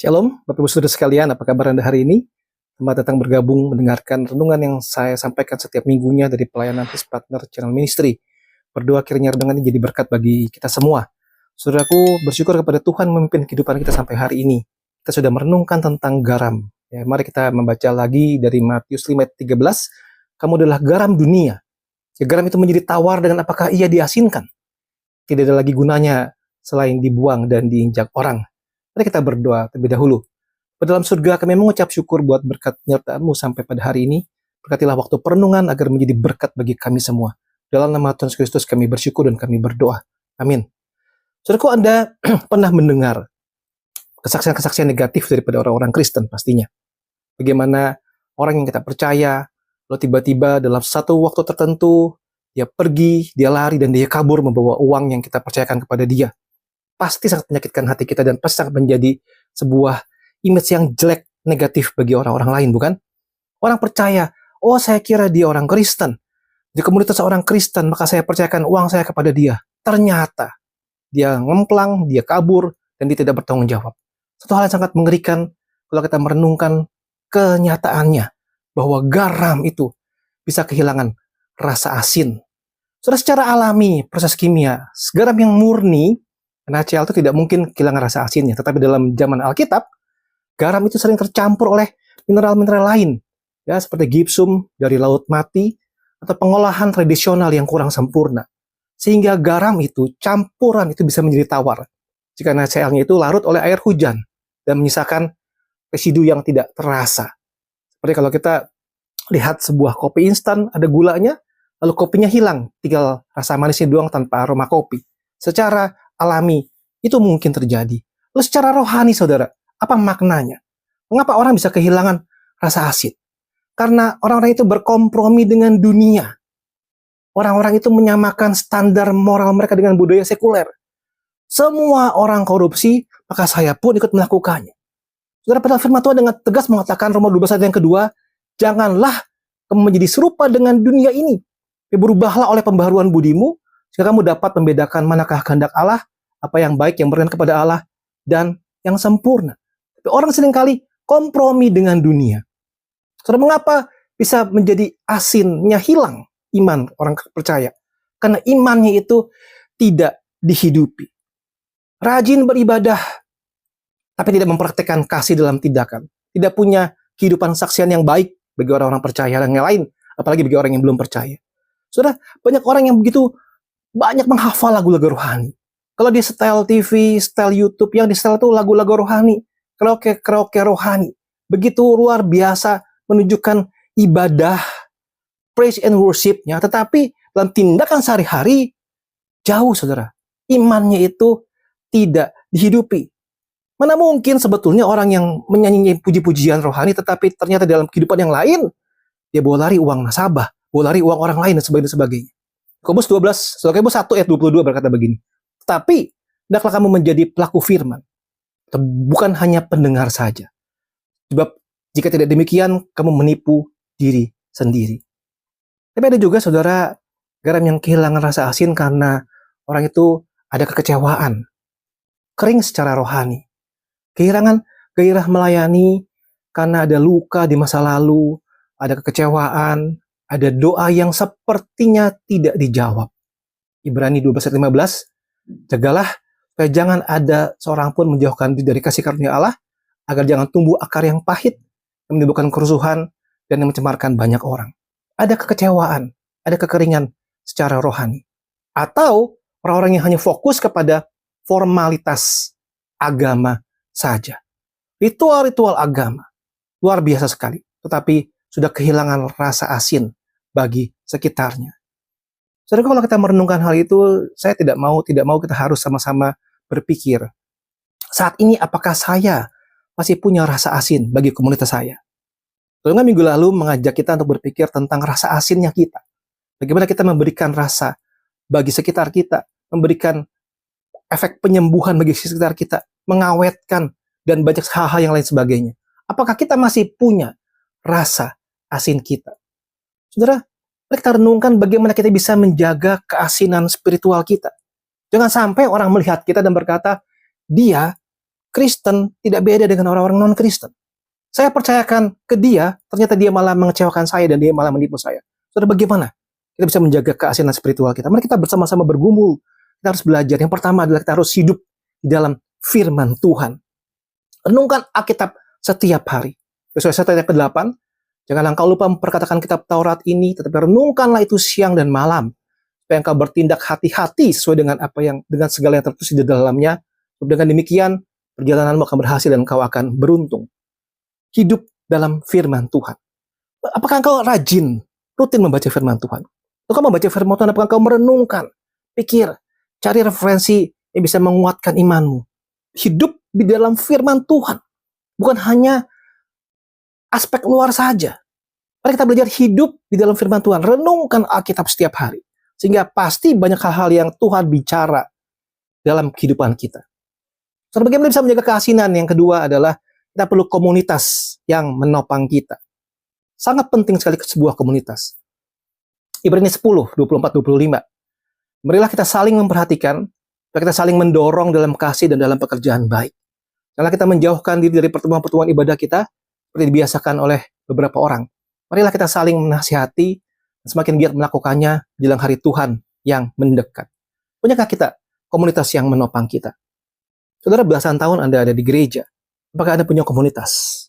Shalom, Bapak Ibu Saudara sekalian, apa kabar Anda hari ini? Selamat datang bergabung mendengarkan renungan yang saya sampaikan setiap minggunya dari pelayanan His Partner Channel Ministry. Berdoa kiranya renungan ini jadi berkat bagi kita semua. Saudaraku, bersyukur kepada Tuhan memimpin kehidupan kita sampai hari ini. Kita sudah merenungkan tentang garam. Ya, mari kita membaca lagi dari Matius 5 ayat 13. Kamu adalah garam dunia. Ya, garam itu menjadi tawar dengan apakah ia diasinkan. Tidak ada lagi gunanya selain dibuang dan diinjak orang. Mari kita berdoa terlebih dahulu. Dalam surga kami mengucap syukur buat berkat penyertaan-Mu sampai pada hari ini. Berkatilah waktu perenungan agar menjadi berkat bagi kami semua. Dalam nama Tuhan Yesus Kristus kami bersyukur dan kami berdoa. Amin. Saudaraku, Anda pernah mendengar kesaksian-kesaksian negatif daripada orang-orang Kristen pastinya. Bagaimana orang yang kita percaya, lalu tiba-tiba dalam satu waktu tertentu, dia pergi, dia lari, dan dia kabur membawa uang yang kita percayakan kepada dia. Pasti sangat menyakitkan hati kita dan pasti sangat menjadi sebuah image yang jelek, negatif bagi orang-orang lain, bukan? Orang percaya, oh saya kira dia orang Kristen. Di komunitas orang Kristen, maka saya percayakan uang saya kepada dia. Ternyata, dia ngemplang, dia kabur, dan dia tidak bertanggung jawab. Satu hal yang sangat mengerikan kalau kita merenungkan kenyataannya, bahwa garam itu bisa kehilangan rasa asin. Sudah secara alami, proses kimia, garam yang murni, NaCl itu tidak mungkin kehilangan rasa asinnya. Tetapi dalam zaman Alkitab, garam itu sering tercampur oleh mineral-mineral lain. Ya, seperti gipsum dari laut mati, atau pengolahan tradisional yang kurang sempurna. Sehingga garam itu, campuran itu bisa menjadi tawar. Jika NaCl-nya itu larut oleh air hujan, dan menyisakan residu yang tidak terasa. Seperti kalau kita lihat sebuah kopi instan, ada gulanya, lalu kopinya hilang, tinggal rasa manisnya doang tanpa aroma kopi. Secara alami, itu mungkin terjadi. Lalu secara rohani, saudara, apa maknanya? Mengapa orang bisa kehilangan rasa asin? Karena orang-orang itu berkompromi dengan dunia. Orang-orang itu menyamakan standar moral mereka dengan budaya sekuler. Semua orang korupsi, maka saya pun ikut melakukannya. Saudara, padahal firman Tuhan dengan tegas mengatakan Roma 12 ayat yang kedua, janganlah kamu menjadi serupa dengan dunia ini. Berubahlah oleh pembaharuan budimu, sehingga kamu dapat membedakan manakah kehendak Allah, apa yang baik, yang berkenan kepada Allah, dan yang sempurna. Tapi orang seringkali kompromi dengan dunia. Saudara, mengapa bisa menjadi asinnya hilang iman orang percaya? Karena imannya itu tidak dihidupi. Rajin beribadah, tapi tidak mempraktekkan kasih dalam tindakan. Tidak punya kehidupan saksian yang baik bagi orang-orang percaya yang lain, apalagi bagi orang yang belum percaya. Saudara, banyak orang yang begitu banyak menghafal lagu-lagu rohani. Kalau di setel TV, setel YouTube, yang di setel itu lagu-lagu rohani, karaoke rohani. Begitu luar biasa menunjukkan ibadah, praise and worship-nya. Tetapi dalam tindakan sehari-hari, jauh, saudara. Imannya itu tidak dihidupi. Mana mungkin sebetulnya orang yang menyanyi puji-pujian rohani, tetapi ternyata dalam kehidupan yang lain, dia bawa lari uang nasabah, bawa lari uang orang lain, dan sebagainya. Yakobus 12, Yakobus 1 ayat 22 berkata begini, tapi hendaklah kamu menjadi pelaku firman, bukan hanya pendengar saja. Sebab jika tidak demikian, kamu menipu diri sendiri. Tapi ada juga, saudara, garam yang kehilangan rasa asin karena orang itu ada kekecewaan, kering secara rohani, kehilangan gairah melayani karena ada luka di masa lalu, ada kekecewaan, ada doa yang sepertinya tidak dijawab. Ibrani 12 ayat 15, jagalah supaya jangan ada seorang pun menjauhkan diri dari kasih karunia Allah, agar jangan tumbuh akar yang pahit, yang menimbulkan kerusuhan, dan yang mencemarkan banyak orang. Ada kekecewaan, ada kekeringan secara rohani. Atau orang-orang yang hanya fokus kepada formalitas agama saja. Ritual-ritual agama, luar biasa sekali. Tetapi sudah kehilangan rasa asin bagi sekitarnya. Saudara, kalau kita merenungkan hal itu, saya tidak mau kita harus sama-sama berpikir, saat ini apakah saya masih punya rasa asin bagi komunitas saya? Soalnya minggu lalu mengajak kita untuk berpikir tentang rasa asinnya kita. Bagaimana kita memberikan rasa bagi sekitar kita, memberikan efek penyembuhan bagi sekitar kita, mengawetkan, dan banyak hal-hal yang lain sebagainya. Apakah kita masih punya rasa asin kita? Saudara, mari kita renungkan bagaimana kita bisa menjaga keasinan spiritual kita. Jangan sampai orang melihat kita dan berkata, dia Kristen tidak beda dengan orang-orang non-Kristen. Saya percayakan ke dia, ternyata dia malah mengecewakan saya dan dia malah menipu saya. Saudara, bagaimana kita bisa menjaga keasinan spiritual kita? Mari kita bersama-sama bergumul. Kita harus belajar. Yang pertama adalah kita harus hidup di dalam firman Tuhan. Renungkan Alkitab setiap hari. Sesuai ayat yang ke-8, janganlah engkau lupa memperkatakan kitab Taurat ini, tetapi renungkanlah itu siang dan malam, supaya engkau bertindak hati-hati sesuai dengan dengan segala yang tertulis di dalamnya. Dengan demikian, perjalananmu akan berhasil dan engkau akan beruntung. Hidup dalam firman Tuhan. Apakah engkau rajin, rutin membaca firman Tuhan? Engkau membaca firman Tuhan, apakah engkau merenungkan, pikir, cari referensi yang bisa menguatkan imanmu? Hidup di dalam firman Tuhan. Bukan hanya aspek luar saja. Mari kita belajar hidup di dalam firman Tuhan. Renungkan Alkitab setiap hari. Sehingga pasti banyak hal-hal yang Tuhan bicara dalam kehidupan kita. So, bagaimana bisa menjaga keasinan? Yang kedua adalah kita perlu komunitas yang menopang kita. Sangat penting sekali sebuah komunitas. Ibrani 10, 24, 25. Marilah kita saling memperhatikan, kita saling mendorong dalam kasih dan dalam pekerjaan baik. Karena kita menjauhkan diri dari pertemuan-pertemuan ibadah kita, seperti dibiasakan oleh beberapa orang. Marilah kita saling menasihati, semakin giat melakukannya jelang hari Tuhan yang mendekat. Punyakah kita komunitas yang menopang kita? Saudara, belasan tahun Anda ada di gereja. Apakah Anda punya komunitas?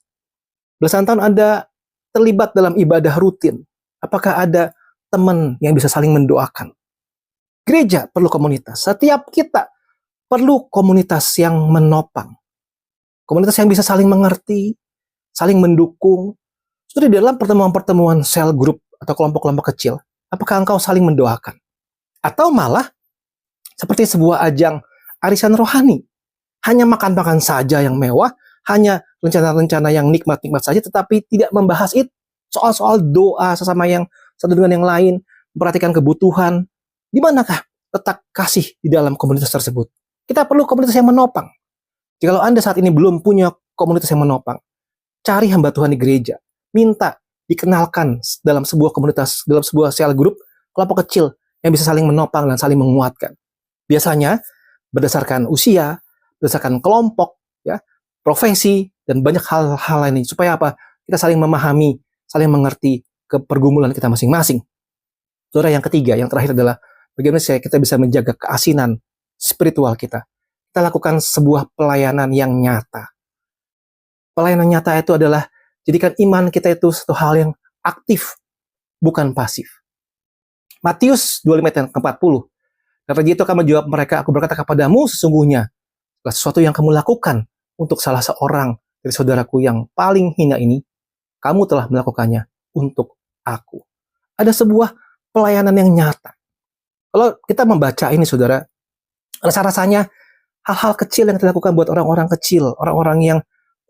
Belasan tahun Anda terlibat dalam ibadah rutin. Apakah ada teman yang bisa saling mendoakan? Gereja perlu komunitas. Setiap kita perlu komunitas yang menopang. Komunitas yang bisa saling mengerti, saling mendukung. Sudah di dalam pertemuan-pertemuan sel group atau kelompok-kelompok kecil, apakah engkau saling mendoakan? Atau malah seperti sebuah ajang arisan rohani. Hanya makan-makan saja yang mewah, hanya rencana-rencana yang nikmat-nikmat saja, tetapi tidak membahas itu. Soal-soal doa sesama yang satu dengan yang lain, memperhatikan kebutuhan. Di manakah letak kasih di dalam komunitas tersebut? Kita perlu komunitas yang menopang. Jika Anda saat ini belum punya komunitas yang menopang, cari hamba Tuhan di gereja. Minta dikenalkan dalam sebuah komunitas, dalam sebuah sel grup, kelompok kecil yang bisa saling menopang dan saling menguatkan. Biasanya berdasarkan usia, berdasarkan kelompok, ya, profesi, dan banyak hal-hal lain. Supaya apa? Kita saling memahami, saling mengerti ke pergumulan kita masing-masing. Saudara, yang ketiga, yang terakhir adalah bagaimana kita bisa menjaga keasinan spiritual kita. Kita lakukan sebuah pelayanan yang nyata. Pelayanan nyata itu adalah jadikan iman kita itu satu hal yang aktif, bukan pasif. Matius 25 ayat 40. Kata itu akan menjawab mereka, aku berkata kepadamu sesungguhnya sesuatu yang kamu lakukan untuk salah seorang dari saudaraku yang paling hina ini, kamu telah melakukannya untuk aku. Ada sebuah pelayanan yang nyata. Kalau kita membaca ini, saudara, rasa-rasanya hal-hal kecil yang dilakukan buat orang-orang kecil, orang-orang yang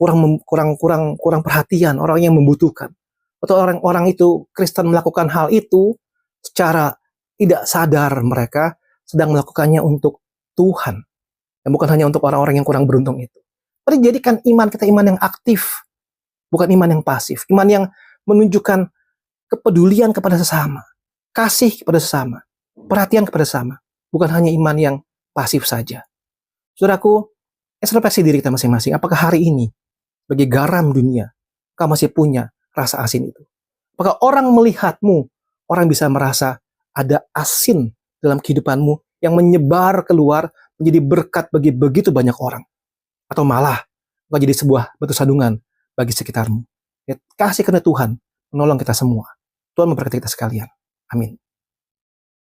kurang perhatian, orang yang membutuhkan. Atau orang-orang itu Kristen melakukan hal itu secara tidak sadar, mereka sedang melakukannya untuk Tuhan. Dan bukan hanya untuk orang-orang yang kurang beruntung itu. Mari jadikan iman kita iman yang aktif, bukan iman yang pasif. Iman yang menunjukkan kepedulian kepada sesama, kasih kepada sesama, perhatian kepada sesama. Bukan hanya iman yang pasif saja. Saudaraku, introspeksi diri kita masing-masing. Apakah hari ini, sebagai garam dunia, kau masih punya rasa asin itu? Apakah orang melihatmu, orang bisa merasa ada asin dalam kehidupanmu yang menyebar keluar menjadi berkat bagi begitu banyak orang? Atau malah kau jadi sebuah batu sandungan bagi sekitarmu? Ya, kasih karena Tuhan menolong kita semua. Tuhan memberkati kita sekalian. Amin.